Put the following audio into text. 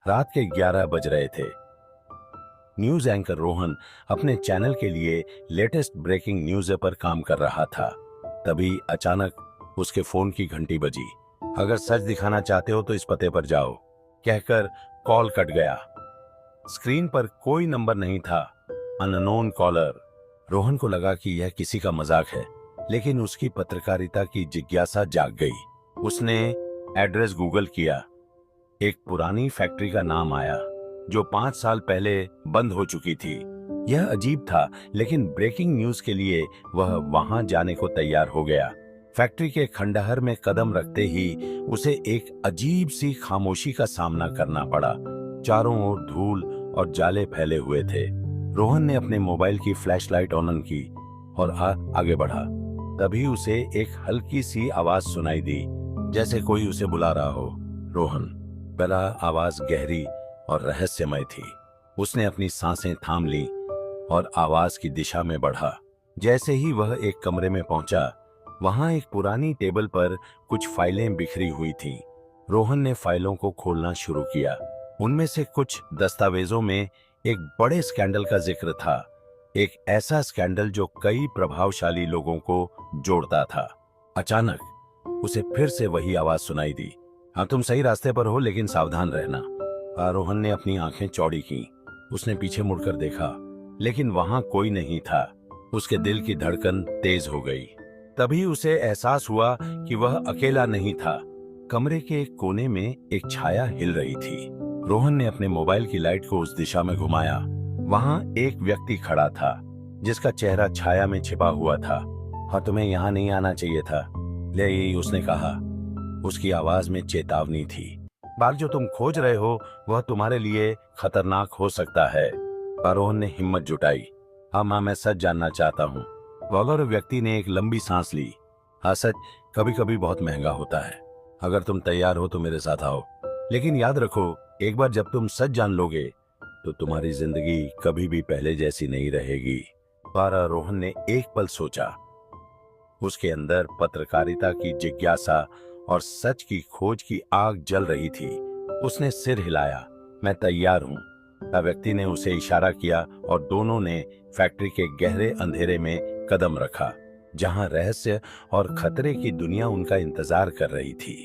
रात के 11 बज रहे थे। न्यूज एंकर रोहन अपने चैनल के लिए लेटेस्ट ब्रेकिंग न्यूज पर काम कर रहा था। तभी अचानक उसके फोन की घंटी बजी। अगर सच दिखाना चाहते हो तो इस पते पर जाओ, कहकर कॉल कट गया। स्क्रीन पर कोई नंबर नहीं था। Unknown collar. रोहन को लगा कि यह किसी का मजाक है, लेकिन उसकी पत्रकारिता की जिज्ञासा जाग गई। उसने एड्रेस गूगल किया। एक पुरानी फैक्ट्री का नाम आया जो 5 साल पहले बंद हो चुकी थी। यह अजीब था, लेकिन ब्रेकिंग न्यूज के लिए वह वहां जाने को तैयार हो गया। फैक्ट्री के खंडहर में कदम रखते ही उसे एक अजीब सी खामोशी का सामना करना पड़ा। चारों ओर धूल और जाले फैले हुए थे। रोहन ने अपने मोबाइल की फ्लैशलाइट ऑन की और आगे बढ़ा। तभी उसे एक हल्की सी आवाज सुनाई दी, जैसे कोई उसे बुला रहा हो। रोहन। पहला आवाज गहरी और रहस्यमय थी। उसने अपनी सांसें थाम ली और आवाज की दिशा में बढ़ा। जैसे ही वह एक कमरे में पहुंचा, वहां एक पुरानी टेबल पर कुछ फाइलें बिखरी हुई थीं। रोहन ने फाइलों को खोलना शुरू किया। उनमें से कुछ दस्तावेजों में एक बड़े स्कैंडल का जिक्र था। एक ऐसा स्कैंडल जो कई प्रभावशाली लोगों को जोड़ता था। अचानक उसे फिर से वही आवाज सुनाई दी, हाँ तुम सही रास्ते पर हो, लेकिन सावधान रहना। रोहन ने अपनी आंखें चौड़ी की। उसने पीछे मुड़कर देखा, लेकिन वहां कोई नहीं था। उसके दिल की धड़कन तेज हो गई। तभी उसे एहसास हुआ कि वह अकेला नहीं था। कमरे के एक कोने में एक छाया हिल रही थी। रोहन ने अपने मोबाइल की लाइट को उस दिशा में घुमाया। वहां एक व्यक्ति खड़ा था, जिसका चेहरा छाया में छिपा हुआ था। हाँ तुम्हें यहाँ नहीं आना चाहिए था, ले यही उसने कहा। उसकी आवाज में चेतावनी थी। बाल जो तुम खोज रहे हो वह तुम्हारे लिए खतरनाक हो सकता है। रोहन ने हिम्मत जुटाई। हाँ मां, मैं सच जानना चाहता हूँ। वॉलर व्यक्ति ने एक लंबी सांस ली। हाँ सच कभी कभी बहुत महंगा होता है। अगर तुम तैयार हो तो मेरे साथ आओ, लेकिन याद रखो, एक बार जब तुम सच जान लोगे तो तुम्हारी जिंदगी कभी भी पहले जैसी नहीं रहेगी। रोहन ने एक पल सोचा। उसके अंदर पत्रकारिता की जिज्ञासा और सच की खोज की आग जल रही थी। उसने सिर हिलाया। मैं तैयार हूं। व्यक्ति ने उसे इशारा किया और दोनों ने फैक्ट्री के गहरे अंधेरे में कदम रखा, जहां रहस्य और खतरे की दुनिया उनका इंतजार कर रही थी।